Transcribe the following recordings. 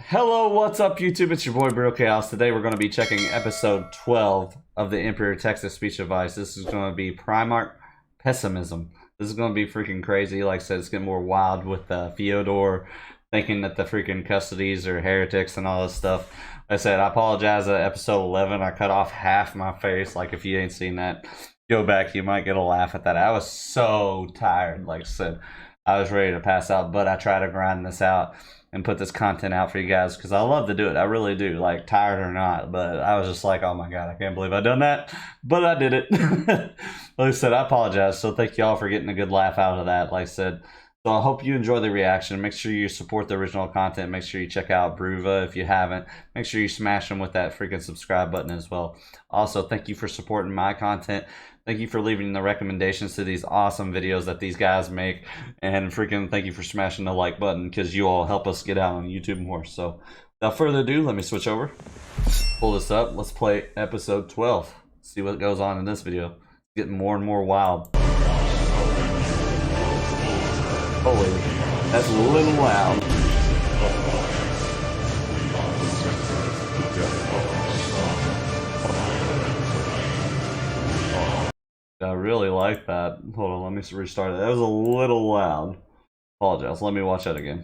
Hello, what's up YouTube? It's your boy BruvaAlfabusa. Today we're going to be checking episode 12 of the Emperor Texas speech advice. This is going to be primarch pessimism. This is going to be freaking crazy. Like I said, it's getting more wild with Fyodor thinking that the freaking custodies are heretics and all this stuff. Like I said, I apologize at episode 11. I cut off half my face. Like if you ain't seen that, go back. You might get a laugh at that. I was so tired. Like I said, I was ready to pass out, but I try to grind this out and put this content out for you guys because I love to do it. I really do, like tired or not. But I was just like, oh my god, I can't believe I done that, but I did it. Like I said, I apologize. So thank y'all for getting a good laugh out of that. Like I said, so I hope you enjoy the reaction. Make sure you support the original content. Make sure you check out Bruva if you haven't. Make sure you smash them with that freaking subscribe button as well. Also, thank you for supporting my content. Thank you for leaving the recommendations to these awesome videos that these guys make. And freaking thank you for smashing the like button because you all help us get out on YouTube more. So without further ado, let me switch over. Pull this up. Let's play episode 12. See what goes on in this video. It's getting more and more wild. Holy, that's a little loud. I really like that. Hold on, let me restart it. That was a little loud. Apologize. Let me watch that again.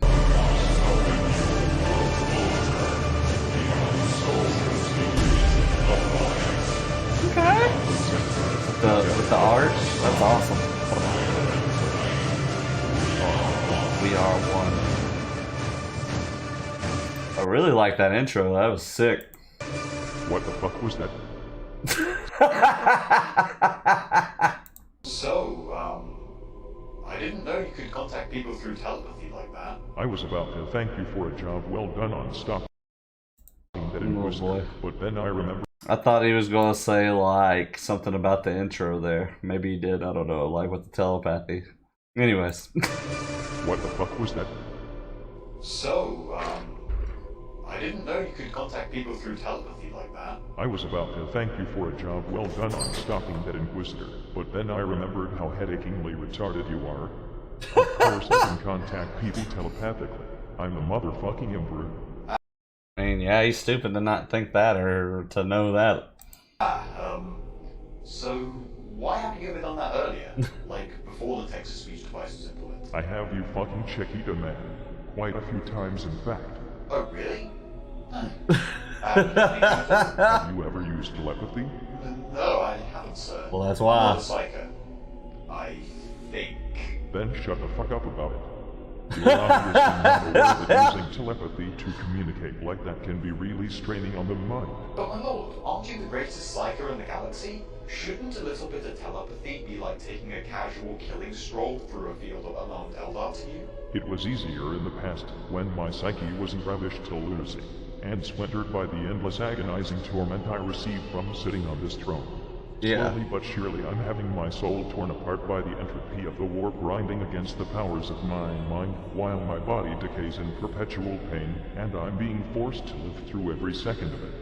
Okay. With the art, that's awesome. We are one. I really like that intro. That was sick. What the fuck was that? So, I didn't know you could contact people through telepathy like that. I was about to thank you for a job well done on stopping that inquisitor, but then I remembered. I thought he was gonna say like something about the intro there. Maybe he did, I don't know, like with the telepathy. Anyways. What the fuck was that? So, I didn't know you could contact people through telepathy like that. I was about to thank you for a job well done on stopping that inquisitor, but then I remembered how headachingly retarded you are. Of course I can contact people telepathically. I'm the motherfucking emperor. I mean, yeah, he's stupid to not think that or to know that. So why haven't you ever done that earlier? Like, before the Texas speech device was implemented? I have you fucking Chiquita man. Quite a few times, in fact. Oh, really? Have you ever used telepathy? No, I haven't, sir. Well, that's I'm why. not a psycho. I think. Then shut the fuck up about it. You're obviously not aware that using telepathy to communicate like that can be really straining on the mind. But my lord, aren't you the greatest psycho in the galaxy? Shouldn't a little bit of telepathy be like taking a casual killing stroll through a field of alarmed Eldar to you? It was easier in the past, when my psyche wasn't ravished to lunacy, and splintered by the endless agonizing torment I received from sitting on this throne. Yeah. Slowly but surely I'm having my soul torn apart by the entropy of the warp grinding against the powers of my mind, while my body decays in perpetual pain, and I'm being forced to live through every second of it.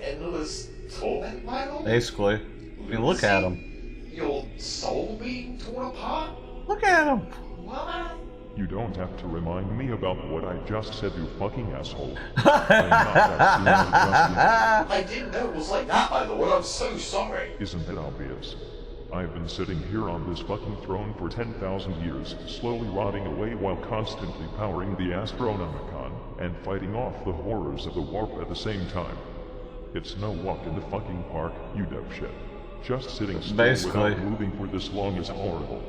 Endless torment, my lord? Basically. I mean, look at him. Your soul being torn apart? Look at him. What? You don't have to remind me about what I just said, you fucking asshole. I'm not that I didn't know it was like that, my lord. I'm so sorry. Isn't it obvious? I've been sitting here on this fucking throne for 10,000 years, slowly rotting away while constantly powering the Astronomicon and fighting off the horrors of the warp at the same time. It's no walk in the fucking park, you dipshit. Just sitting still without moving for this long is horrible.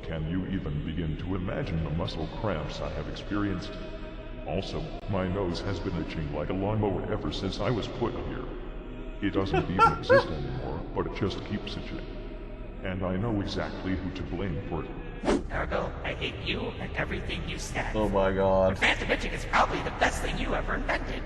Can you even begin to imagine the muscle cramps I have experienced? Also, my nose has been itching like a lawnmower ever since I was put here. It doesn't even exist anymore, but it just keeps itching. And I know exactly who to blame for it. Ergo, I hate you and everything you stand. Oh my god. Phantom itching is probably the best thing you ever invented.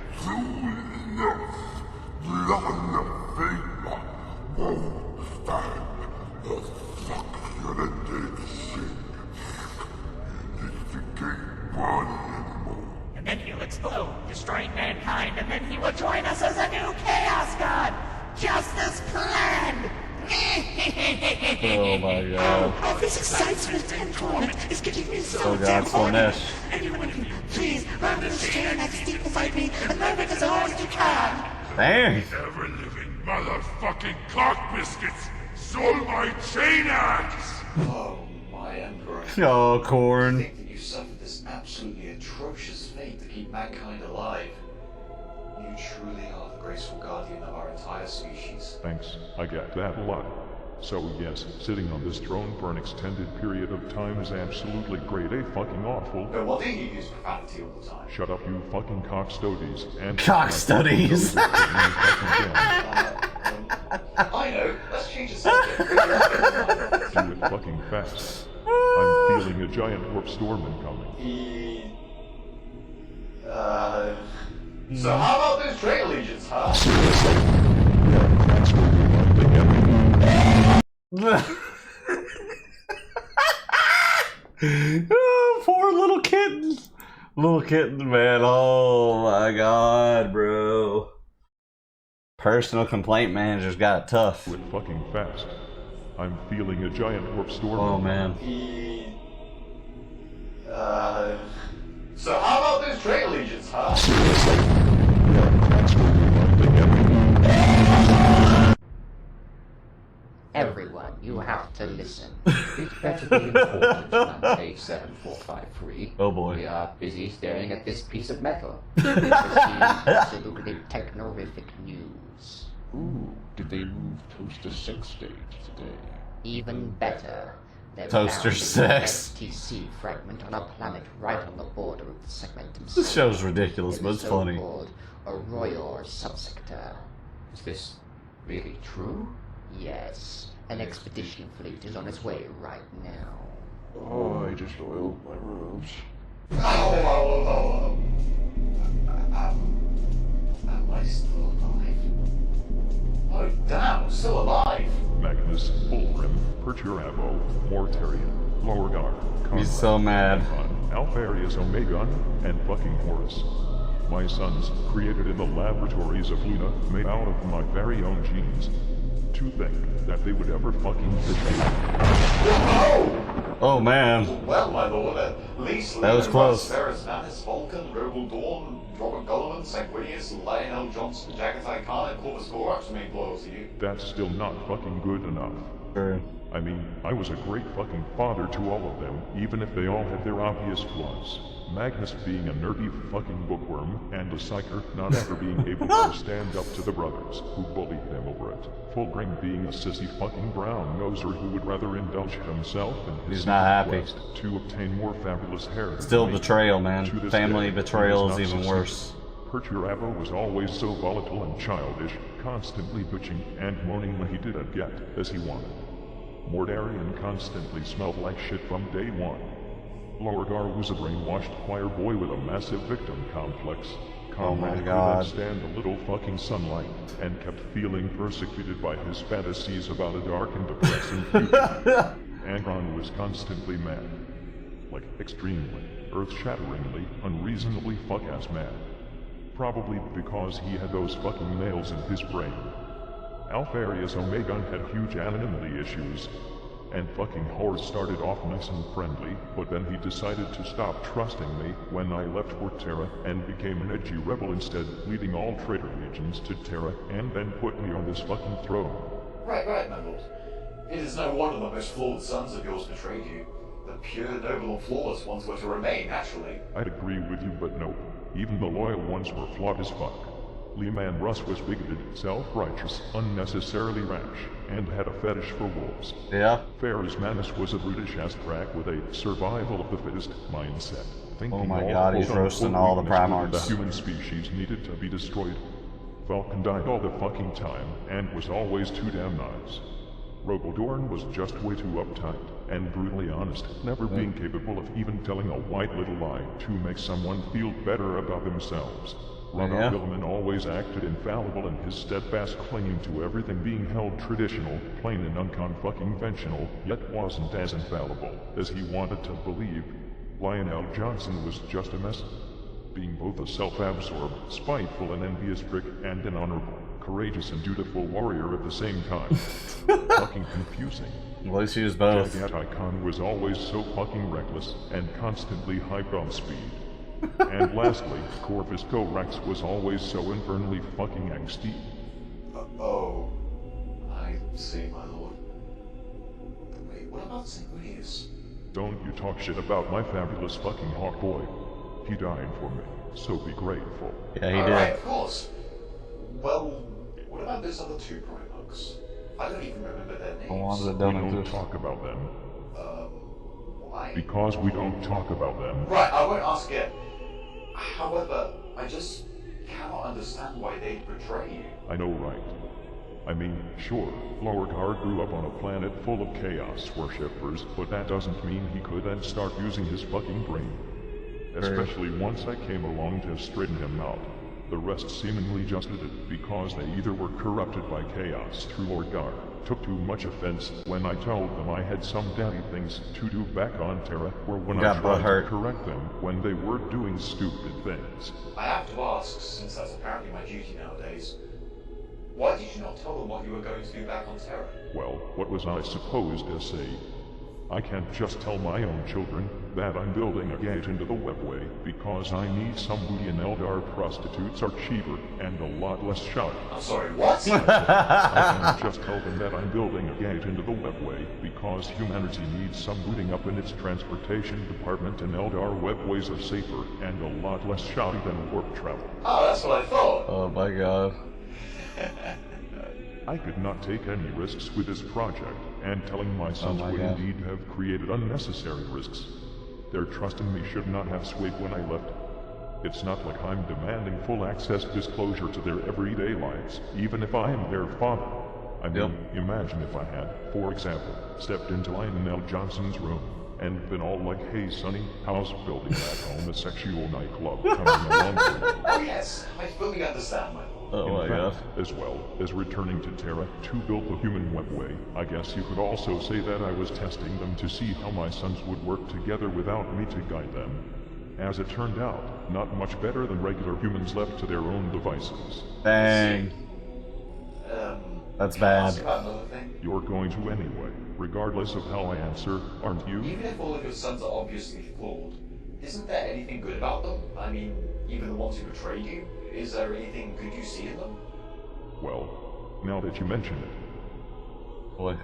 And then he'll explode, destroying mankind, and then he will join us as a new Chaos God! Just as planned! Oh my god. Oh, this excitement and torment is getting me so Oh god, Slanesh. Anyone can please run this chair next deep as Dang. Ever-living motherfucking cock biscuits stole my chain axe! Oh, my Emperor. Oh, To corn. think that you suffered this absolutely atrocious fate to keep mankind alive. You truly are the graceful guardian of our entire species. Thanks, I get that a lot. So yes, sitting on this throne for an extended period of time is absolutely grade A fucking awful. No wonder you use profanity all the time. Shut up, you fucking cock studies. And Cock studies. Yeah. I know. Let's change the subject. Do it fucking fast. I'm feeling a giant warp storm incoming. So how about those trade legions, huh? That's what we want to get. Oh, poor little kitten. Little kitten, man. Oh my god, bro. Personal complaint manager's got it tough. Do it fucking fast. I'm feeling a giant warp storm. Oh man. So how about those trade legions, huh? That's what we want to get. Everyone, you have to listen. It's better be important than A7453. Oh boy. We are busy staring at this piece of metal. Proceed absolutely technorific news. Ooh, did they move Toaster 6 stage today? Even better. They've Toaster found sex. an STC fragment on a planet right on the border of the segmentum. This show's ridiculous, but it's funny. So-called Arroyor subsector. Is this really true? Yes. An expedition fleet is on its way right now. Oh, I just oiled my robes. Am I still alive? Oh, damn, I'm still alive. Magnus, Bullrim, Perturabo, Mortarian, Lorgar, He's so mad. Alpharius Omegon, and fucking Horus. My sons, created in the laboratories of Luna, made out of my very own genes. To think that they would ever fucking betray me. Oh man. Well, my lord, Least That was close. Ferris Manus, Vulcan, Roble Dawn, Robert Gullivan, Sanguinius, Lionel Johnson, Jagatai Khan, and Corvus Borax remain loyal to you. That's still not fucking good enough. Sure. I mean, I was a great fucking father to all of them, even if they all had their obvious flaws. Magnus being a nerdy fucking bookworm, and a psyker not ever being able to stand up to the brothers who bullied them over it. Fulgrim being a sissy fucking brown noser who would rather indulge himself in his He's not happy. quest to obtain more fabulous hair. than Still me. betrayal, man. To this Family day, betrayal he is has not even succeeded. worse. Perturabo was always so volatile and childish, constantly bitching and moaning when he didn't get as he wanted. Mordarian constantly smelled like shit from day one. Lorgar was a brainwashed choir boy with a massive victim complex. Oh my Conrad God. couldn't stand a little fucking sunlight, and kept feeling persecuted by his fantasies about a dark and depressing future. Angron was constantly mad. Like, extremely, earth-shatteringly, unreasonably fuck-ass mad. Probably because he had those fucking nails in his brain. Alpharius Omegon had huge anonymity issues, and fucking Horus started off nice and friendly, but then he decided to stop trusting me when I left for Terra and became an edgy rebel instead, leading all traitor legions to Terra and then put me on this fucking throne. Right, my lord. It is no wonder the most flawed sons of yours betrayed you. The pure, noble, and flawless ones were to remain, naturally. I'd agree with you, but no. Even the loyal ones were flawed as fuck. Leman Russ was bigoted, self-righteous, unnecessarily rash, and had a fetish for wolves. Yeah. Ferris Manus was a brutish-ass crack with a survival of the fittest mindset. Thinking Oh my all God, he's quote-unquote roasting all the weakness within primarchs. The human species needed to be destroyed. Falcon died all the fucking time, and was always too damn nice. Rogaldorn was just way too uptight, and brutally honest, never being capable of even telling a white little lie to make someone feel better about themselves. Ronald Yeah. Gilman always acted infallible in his steadfast claim to everything being held traditional, plain and unconfucking-ventional, yet wasn't as infallible as he wanted to believe. Lionel Johnson was just a mess, being both a self-absorbed, spiteful and envious prick, and an honorable, courageous and dutiful warrior at the same time. Fucking confusing. At least he was both. That icon was always so fucking reckless, and constantly hyped on speed. And lastly, Corvus Corax was always so infernally fucking angsty. Oh, I see, my lord. Wait, what about Sanguinius? Don't you talk shit about my fabulous fucking hawk boy. He died for me, so be grateful. Yeah, he Alright, did. of course. Well, what about those other two primarchs? I don't even remember their names. The ones that We don't don't exist. talk about them. Why? Because we don't talk about them. Right, I won't ask again. However, I just cannot understand why they'd betray you. I know, right? I mean, sure, Lowergard grew up on a planet full of chaos worshippers, but that doesn't mean he couldn't start using his fucking brain. Especially once I came along to straighten him out. The rest seemingly just did it because they either were corrupted by chaos through Lordgard, took too much offense when I told them I had some daddy things to do back on Terra, or when I tried to correct them when they were doing stupid things. I have to ask, since that's apparently my duty nowadays, why did you not tell them what you were going to do back on Terra? Well, what was I supposed to say? I can't just tell my own children that I'm building a gate into the webway because I need some booty and Eldar prostitutes are cheaper and a lot less shouty. I'm sorry, what? I can't just tell them that I'm building a gate into the webway because humanity needs some booting up in its transportation department and Eldar webways are safer and a lot less shouty than warp travel. Oh, that's what I thought. Oh my god. I could not take any risks with this project, and telling my sons would indeed have created unnecessary risks. Their trust in me should not have swayed when I left. It's not like I'm demanding full access disclosure to their everyday lives, even if I am their father. I mean, imagine if I had, for example, stepped into Lionel Johnson's room and been all like, "Hey sonny, how's building that homosexual nightclub coming along?" Oh yes, I fully understand, my lord. Oh In my god. fact, as well as returning to Terra to build the human webway, I guess you could also say that I was testing them to see how my sons would work together without me to guide them. As it turned out, not much better than regular humans left to their own devices. Dang. That's Can I bad. ask about another thing? You're going to anyway, regardless of how I answer, aren't you? Even if all of your sons are obviously flawed, isn't there anything good about them? I mean, even the ones who betrayed you? Is there anything good you see in them? Well, now that you mention it, Boy.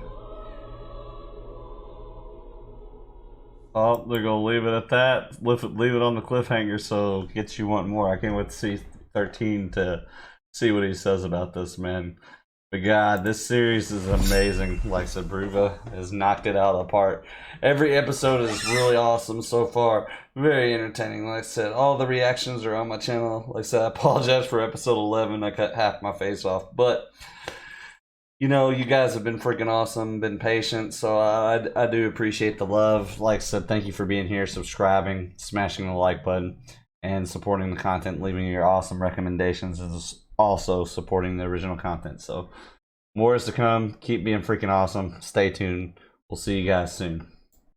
Oh, they're gonna leave it at that. Leave it on the cliffhanger, so get you want more. I can't wait to see 13 to see what he says about this, man. But God, this series is amazing. Like I said, Bruva has knocked it out of the park. Every episode is really awesome so far. Very entertaining. Like I said, all the reactions are on my channel. Like I said, I apologize for episode 11. I cut half my face off. But, you know, you guys have been freaking awesome, been patient. So I do appreciate the love. Like I said, thank you for being here, subscribing, smashing the like button, and supporting the content, leaving your awesome recommendations, and also supporting the original content. So more is to come. Keep being freaking awesome. Stay tuned. We'll see you guys soon.